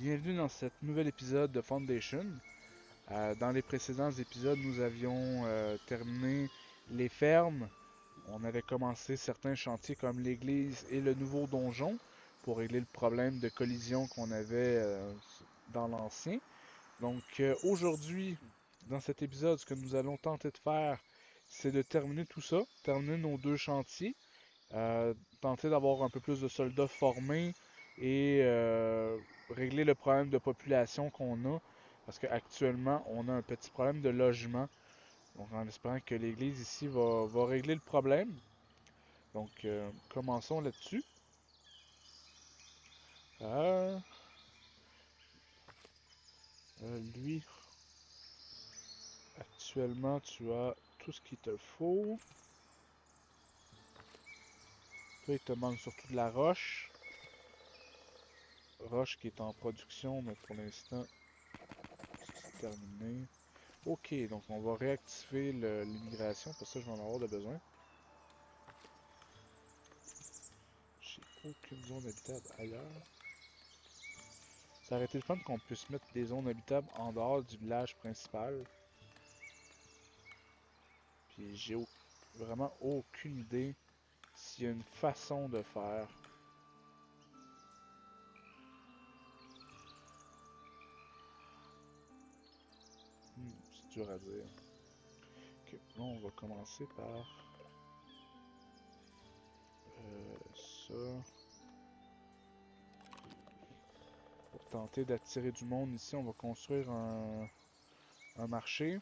Bienvenue dans cet nouvel épisode de Foundation. Dans les précédents épisodes, nous avions terminé les fermes. On avait commencé certains chantiers comme l'église et le nouveau donjon pour régler le problème de collision qu'on avait dans l'ancien. Donc aujourd'hui, dans cet épisode, ce que nous allons tenter de faire, c'est de terminer tout ça, terminer nos deux chantiers, euh, tenter d'avoir un peu plus de soldats formés et régler le problème de population qu'on a. Parce qu'actuellement, on a un petit problème de logement. Donc, en espérant que l'église ici va régler le problème. Donc, commençons là-dessus. Euh, Lui, actuellement, tu as tout ce qu'il te faut. Toi, il te manque surtout de la roche. Roche qui est en production, mais pour l'instant, c'est terminé. Ok, donc on va réactiver l'immigration, parce que ça, je vais en avoir de besoin. J'ai aucune zone habitable ailleurs. Ça aurait été le fun qu'on puisse mettre des zones habitables en dehors du village principal. Puis vraiment aucune idée s'il y a une façon de faire. C'est dur à dire. Ok, là on va commencer par ça. Pour tenter d'attirer du monde ici, on va construire un marché.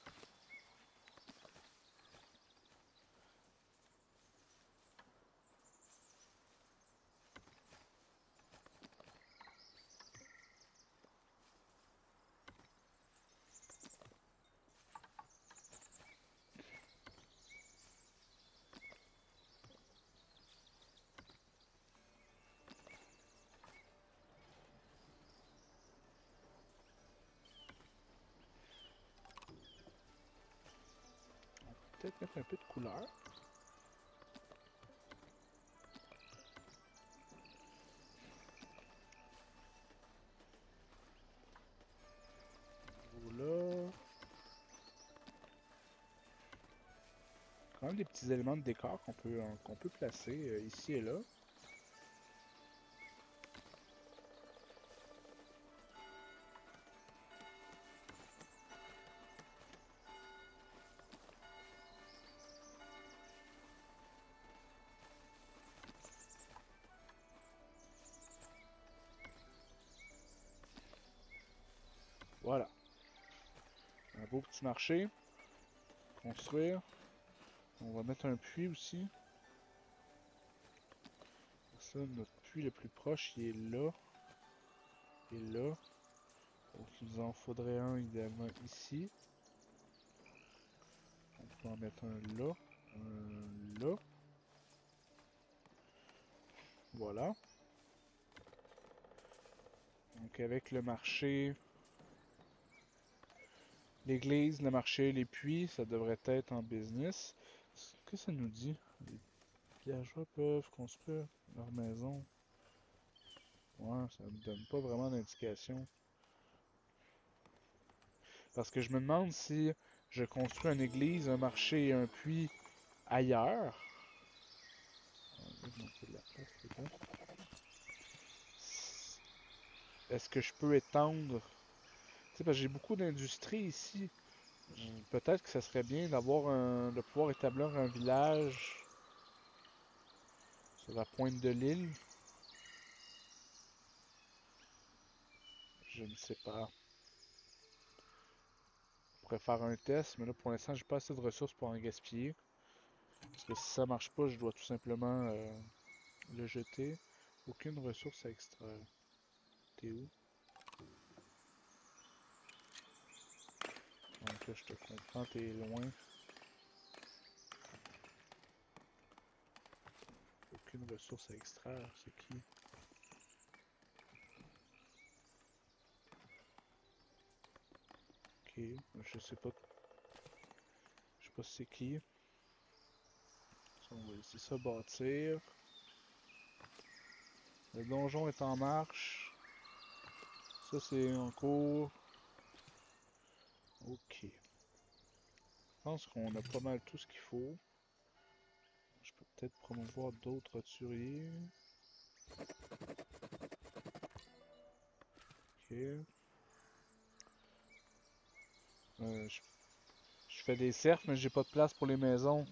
Peut-être mettre un peu de couleur. Là. Quand même des petits éléments de décor qu'on peut placer ici et là. Voilà. Un beau petit marché. Construire. On va mettre un puits aussi. Ça, notre puits le plus proche, il est là. Et là. Donc, il nous en faudrait un idéalement ici. On peut en mettre un là. Un là. Voilà. Donc, avec le marché, l'église, le marché, les puits, ça devrait être en business. Qu'est-ce que ça nous dit? Les villageois peuvent construire leur maison. Ouais, ça ne donne pas vraiment d'indication. Parce que je me demande si je construis une église, un marché et un puits ailleurs. Est-ce que je peux étendre? Tu sais, parce que j'ai beaucoup d'industries ici. Peut-être que ça serait bien de pouvoir établir un village sur la pointe de l'île. Je ne sais pas. On pourrait faire un test, mais là pour l'instant j'ai pas assez de ressources pour en gaspiller. Parce que si ça marche pas, je dois tout simplement le jeter. Aucune ressource à extraire. T'es où? Donc là je te comprends, t'es loin. Aucune ressource à extraire, c'est qui? Ok, je sais pas. Je sais pas si c'est qui. On va laisser ça bâtir. Le donjon est en marche. Ça c'est en cours. Ok. Je pense qu'on a pas mal tout ce qu'il faut. Je peux peut-être promouvoir d'autres roturiers. Ok. Je fais des cerfs, mais j'ai pas de place pour les maisons.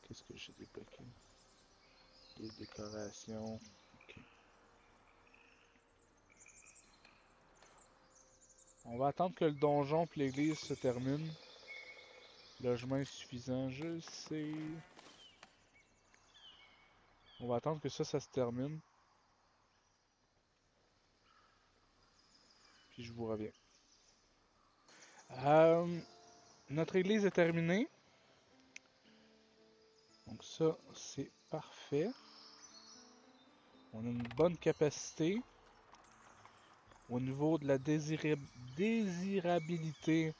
Qu'est-ce que j'ai débloqué? Des décorations. Ok. On va attendre que le donjon et l'église se terminent. Logement insuffisant, je sais. On va attendre que ça se termine. Puis je vous reviens. Euh, Notre église est terminée. Donc ça, c'est parfait. On a une bonne capacité. Au niveau de la désirabilité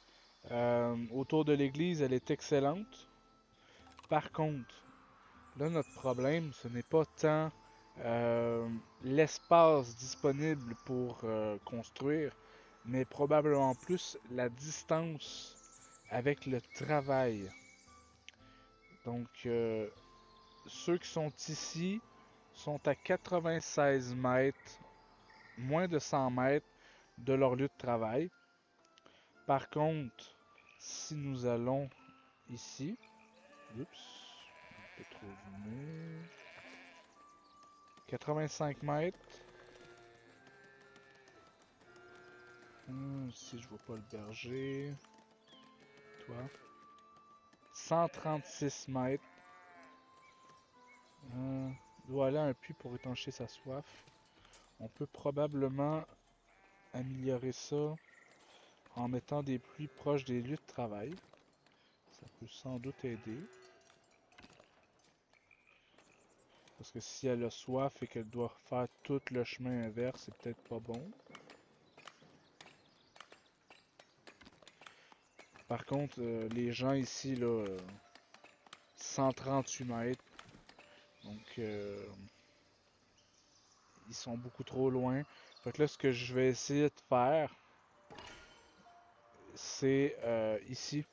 autour de l'église, elle est excellente. Par contre, là, notre problème, ce n'est pas tant l'espace disponible pour construire, mais probablement plus la distance avec le travail. Donc, ceux qui sont ici sont à 96 mètres, moins de 100 mètres de leur lieu de travail. Par contre, si nous allons ici, oups, un peu trop zoomé, 85 mètres. Si je vois pas le berger, toi, 136 mètres. Doit aller à un puits pour étancher sa soif. On peut probablement améliorer ça en mettant des puits proches des lieux de travail. Ça peut sans doute aider. Parce que si elle a soif et qu'elle doit faire tout le chemin inverse, c'est peut-être pas bon. Par contre, les gens ici, là, 138 mètres. Donc, ils sont beaucoup trop loin. Fait que là, ce que je vais essayer de faire, c'est ici.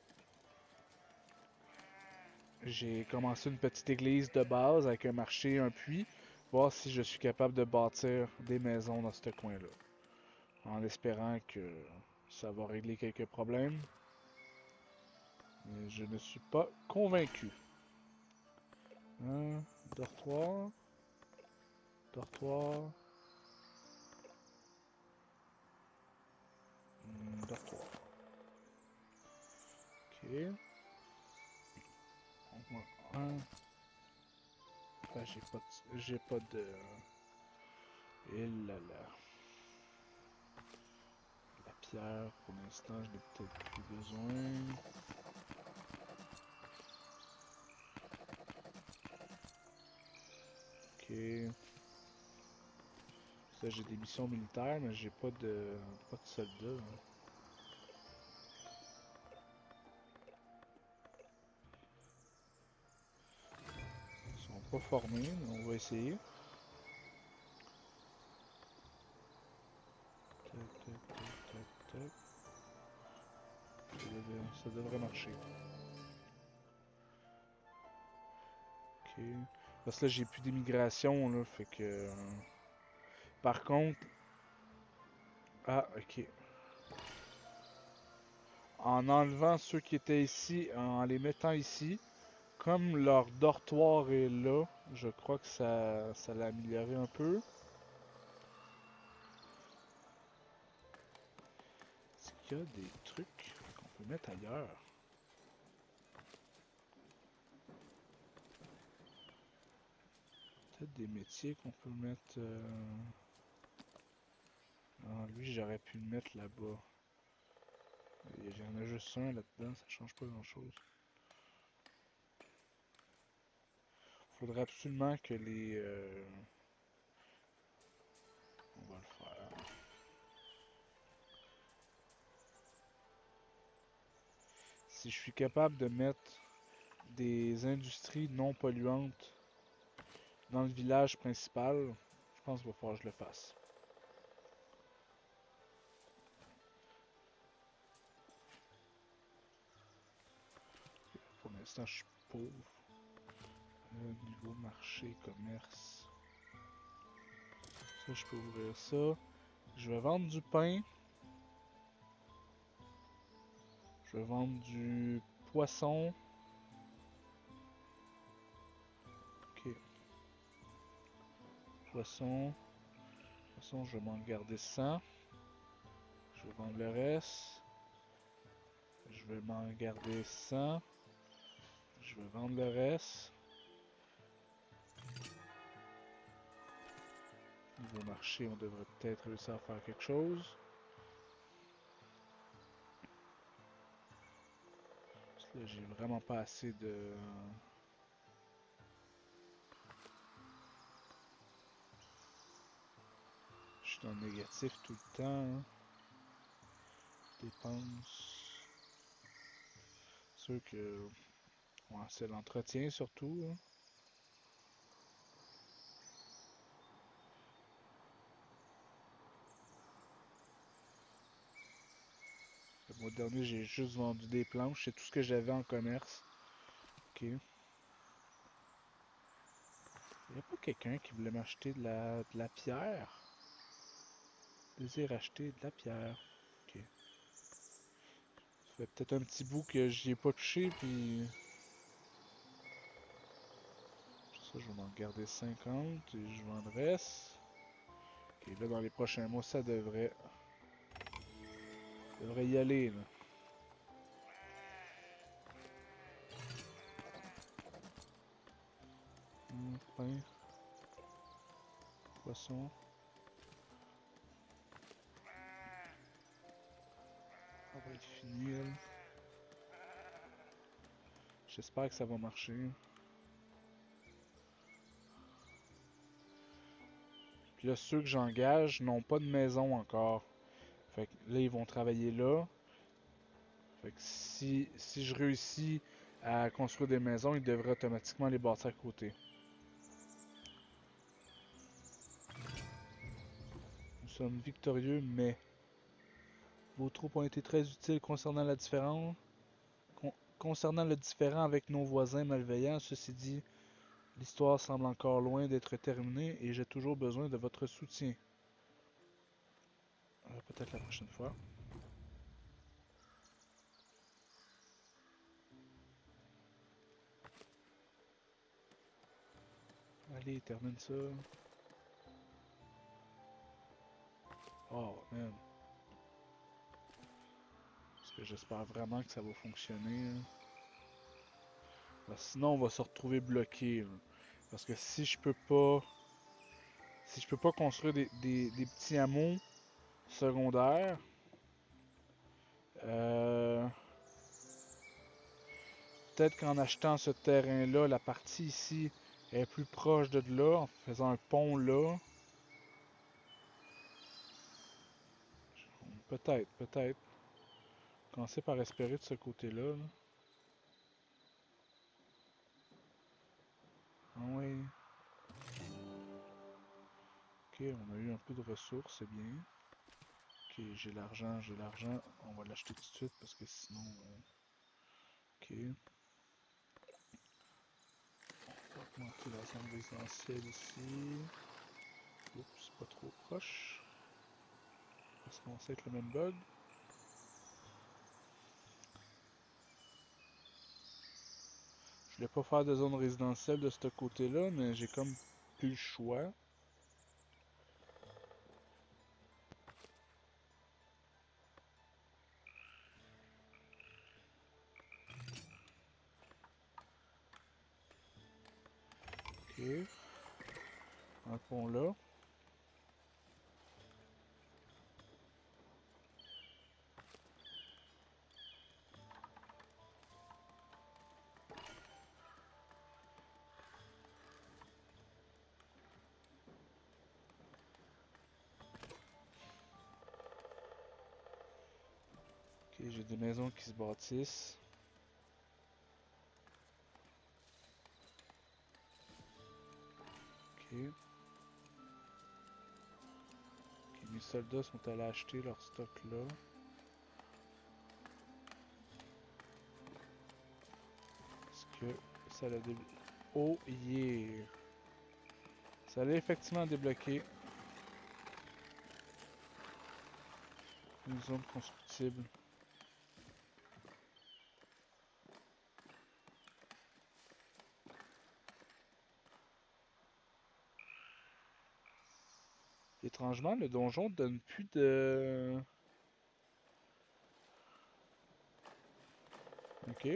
J'ai commencé une petite église de base avec un marché, un puits. Voir si je suis capable de bâtir des maisons dans ce coin-là. En espérant que ça va régler quelques problèmes. Mais je ne suis pas convaincu. Dortoir. Dortoir. Dortoir. Ok. On voit un. Ah, j'ai pas de. Et là là. La pierre, pour l'instant, je n'ai peut-être plus besoin. Ok. Ça, j'ai des missions militaires, mais j'ai pas de soldats, hein. Ils sont pas formés, mais on va essayer. Tac, tac, tac, tac, tac. Ça devrait marcher. Ok. Parce que là, j'ai plus d'immigration, là, fait que... Par contre... Ah, ok. En enlevant ceux qui étaient ici, en les mettant ici, comme leur dortoir est là, je crois que ça l'a amélioré un peu. Est-ce qu'il y a des trucs qu'on peut mettre ailleurs? Peut-être des métiers qu'on peut mettre... Ah, lui, j'aurais pu le mettre là-bas. Il y en a juste un là-dedans, ça change pas grand-chose. Faudrait absolument que les... On va le faire. Si je suis capable de mettre des industries non polluantes dans le village principal, pense qu'il va falloir que je le fasse. Pour l'instant, je suis pauvre. Niveau marché, commerce. Ça, je peux ouvrir ça. Je vais vendre du pain. Je vais vendre du poisson. Ok. Poisson. Poisson, je vais m'en garder 100. Je vais vendre le reste. Je vais m'en garder 100. Je vais vendre le reste. Niveau marché, on devrait peut-être réussir à faire quelque chose. Parce que là, j'ai vraiment pas assez de... Je suis dans le négatif tout le temps. Hein. Dépenses. C'est sûr que... Ouais, c'est l'entretien surtout. Hein. Le mois dernier, j'ai juste vendu des planches. C'est tout ce que j'avais en commerce. Ok. Il n'y a pas quelqu'un qui voulait m'acheter de la pierre? Désire acheter de la pierre. Ok. Ça fait peut-être un petit bout que j'y ai pas touché, puis... Ça, je vais m'en garder 50 et je vends le reste. Ok, là, dans les prochains mois, ça devrait y aller, là. Pain, poisson. Ça va être fini, elle. J'espère que ça va marcher. Puis là, ceux que j'engage n'ont pas de maison encore. Fait que là, ils vont travailler là. Fait que si je réussis à construire des maisons, ils devraient automatiquement les bâtir à côté. Nous sommes victorieux, mais vos troupes ont été très utiles concernant le différend avec nos voisins malveillants. Ceci dit, l'histoire semble encore loin d'être terminée et j'ai toujours besoin de votre soutien. Peut-être la prochaine fois. Allez, termine ça. Oh, man. Parce que j'espère vraiment que ça va fonctionner. Hein. Sinon, on va se retrouver bloqué. Là. Parce que si je peux pas construire des petits hameaux secondaires, euh, peut-être qu'en achetant ce terrain-là, la partie ici est plus proche de là, en faisant un pont là. Peut-être. Commencer par espérer de ce côté-là. Là. Ah oui. Ok, on a eu un peu de ressources, c'est bien. Ok, j'ai l'argent. On va l'acheter tout de suite parce que sinon... Ok. On va augmenter la zone résidentielle ici. Oups, pas trop proche. Ça commence à être le même bug. Je voulais pas faire de zone résidentielle de ce côté-là, mais j'ai comme plus le choix. Ok. Un pont là. Ok, j'ai des maisons qui se bâtissent. Ok. mes soldats sont allés acheter leur stock là. Est-ce que ça l'a débloqué? Oh yeah! Ça l'a effectivement débloqué. Une zone constructible. Étrangement, le donjon donne plus de... Ok.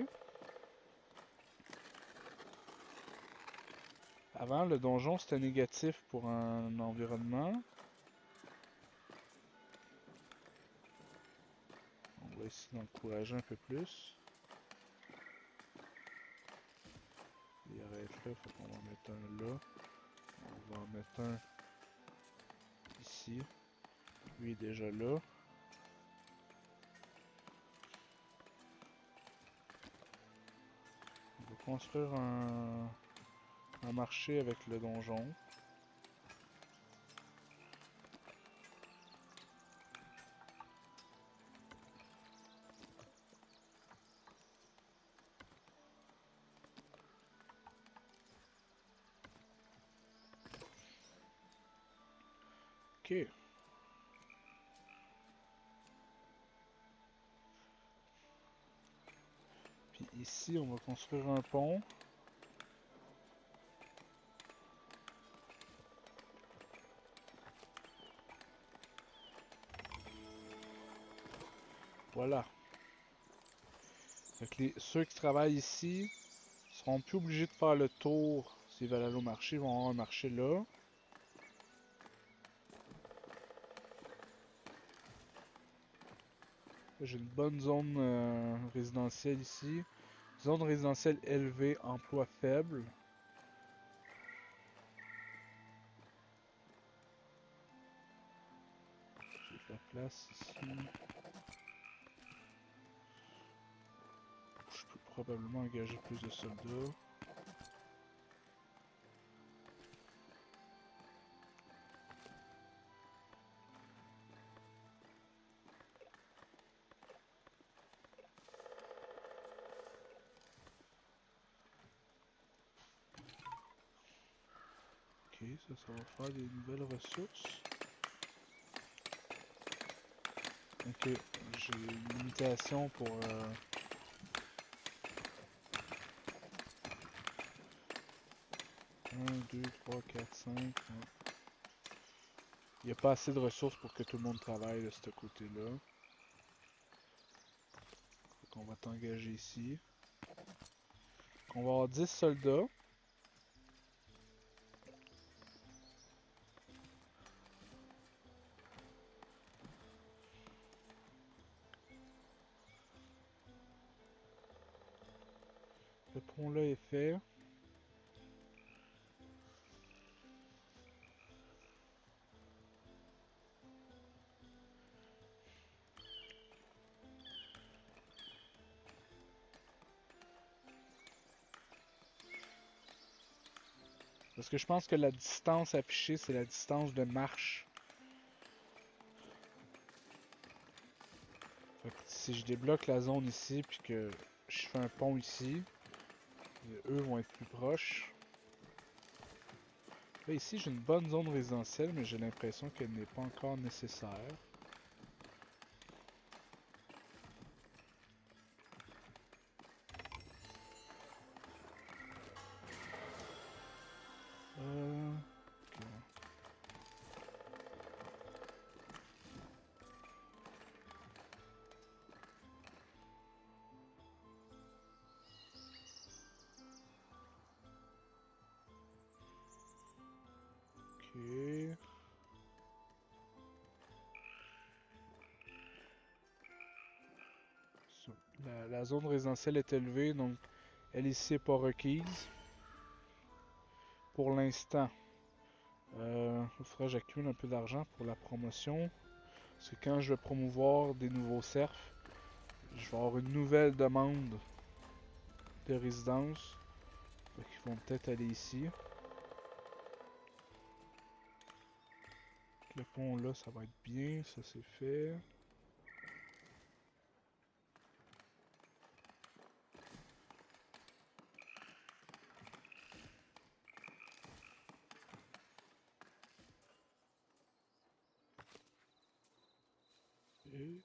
Avant, le donjon c'était négatif pour un environnement. On va essayer d'encourager un peu plus. Il arrête là, faut qu'on va en mettre un là. On va en mettre un ici. Lui est déjà là. On va construire un marché avec le donjon. Ok. Puis ici, on va construire un pont. Voilà. Donc ceux qui travaillent ici seront plus obligés de faire le tour s'ils veulent aller au marché. Ils vont avoir un marché là. J'ai une bonne zone résidentielle ici. Zone résidentielle élevée, emploi faible. J'ai de la place ici. Je peux probablement engager plus de soldats. Ok, ça va faire des nouvelles ressources. Ok, j'ai une limitation pour... 1, 2, 3, 4, 5... Il n'y a pas assez de ressources pour que tout le monde travaille de ce côté-là. Donc on va t'engager ici. On va avoir 10 soldats. Le pont là est fait. Parce que je pense que la distance affichée, c'est la distance de marche. Fait que si je débloque la zone ici, puis que je fais un pont ici, eux vont être plus proches. Là, ici, j'ai une bonne zone résidentielle, mais j'ai l'impression qu'elle n'est pas encore nécessaire. Ok. Ok. La zone résidentielle est élevée, donc elle ici n'est pas requise. Pour l'instant, il faudra que j'accumule un peu d'argent pour la promotion. Parce que quand je vais promouvoir des nouveaux serfs, je vais avoir une nouvelle demande de résidence. Donc ils vont peut-être aller ici. Le pont là, ça va être bien, ça c'est fait. Et...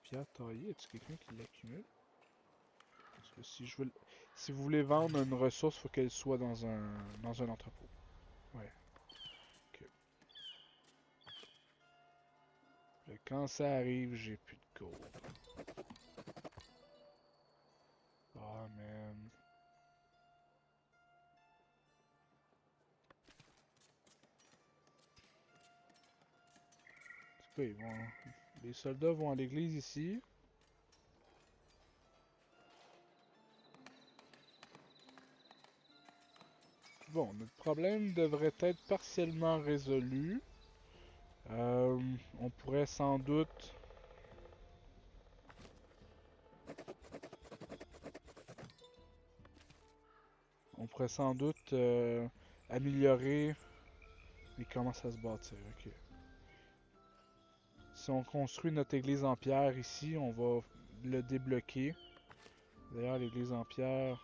Pierre taillée, est-ce quelqu'un qui l'accumule? Parce que si vous voulez vendre une ressource, faut qu'elle soit dans un entrepôt. Ouais. Ok. Quand ça arrive, j'ai plus de gold. Ah, man. En tout cas, les soldats vont à l'église ici. Bon, notre problème devrait être partiellement résolu. On pourrait sans doute... On pourrait sans doute améliorer... Mais comment ça se bâtir? Ok. Si on construit notre église en pierre ici, on va le débloquer. D'ailleurs, l'église en pierre...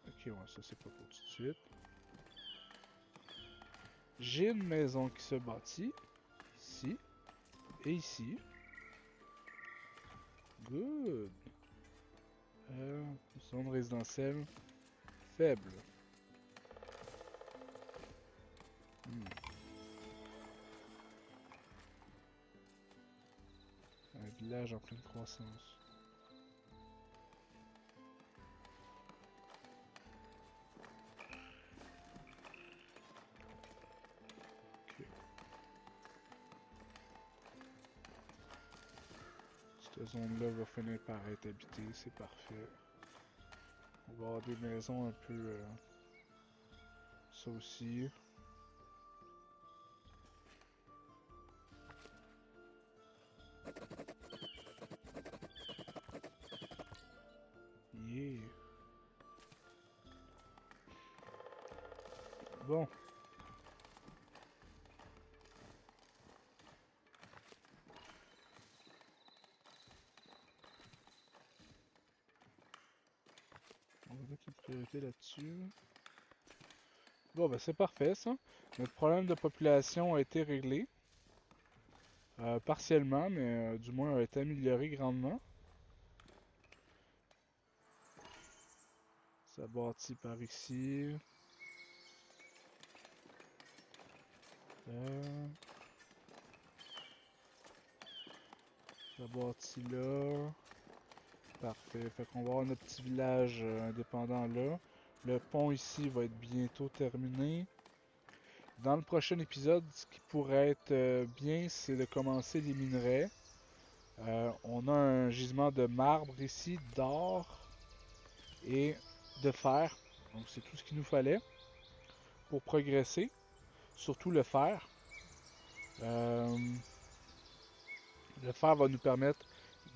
Ok, ouais, ça c'est pas pour tout de suite. J'ai une maison qui se bâtit. Ici. Et ici. Good. Zone résidentielle faible. Hmm. Un village en pleine croissance. Ok. Cette zone-là va finir par être habitée, c'est parfait. On va avoir des maisons un peu... ça aussi. Yeah. Bon. On va mettre une priorité là-dessus. Bon, ben c'est parfait ça. Notre problème de population a été réglé. Partiellement, mais du moins a été amélioré grandement. Ça bâtit par ici. Euh, ça bâtit là. Parfait. Fait qu'on va avoir notre petit village indépendant là. Le pont ici va être bientôt terminé. Dans le prochain épisode, ce qui pourrait être bien, c'est de commencer les minerais. On a un gisement de marbre ici, d'or et de fer. Donc c'est tout ce qu'il nous fallait pour progresser. Surtout le fer. Euh, le fer va nous permettre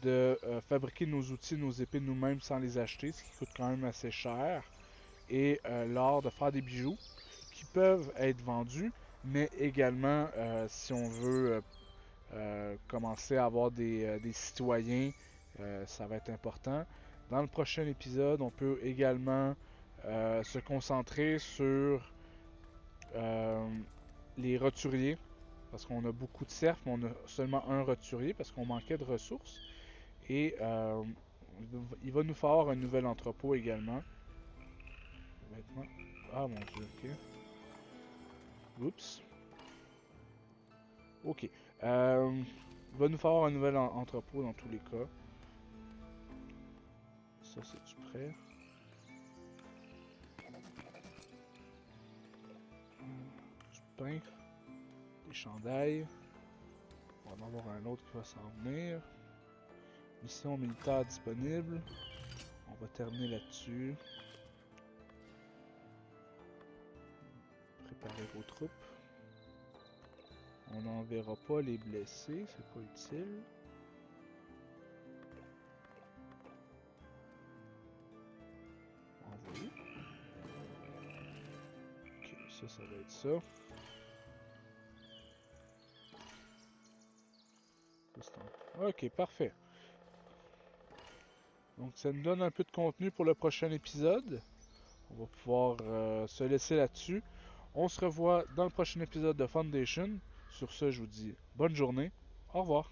de fabriquer nos outils, nos épées nous-mêmes sans les acheter, ce qui coûte quand même assez cher. Et l'or de faire des bijoux qui peuvent être vendus, mais également si on veut commencer à avoir des citoyens, ça va être important. Dans le prochain épisode, on peut également se concentrer sur les roturiers, parce qu'on a beaucoup de cerfs, mais on a seulement un roturier parce qu'on manquait de ressources. Et il va nous falloir un nouvel entrepôt également. Vêtements. Ah mon dieu, ok. Oups. Ok. Il va nous falloir un nouvel entrepôt dans tous les cas. Ça, c'est-tu prêt? Du pain. Des chandails. On va en avoir un autre qui va s'en venir. Mission militaire disponible. On va terminer là-dessus. Préparer vos troupes. On n'enverra pas les blessés, c'est pas utile. Envoyer. ça va être ça. Ok, parfait. Donc ça nous donne un peu de contenu pour le prochain épisode. On va pouvoir se laisser là-dessus. On se revoit dans le prochain épisode de Foundation. Sur ce, je vous dis bonne journée. Au revoir.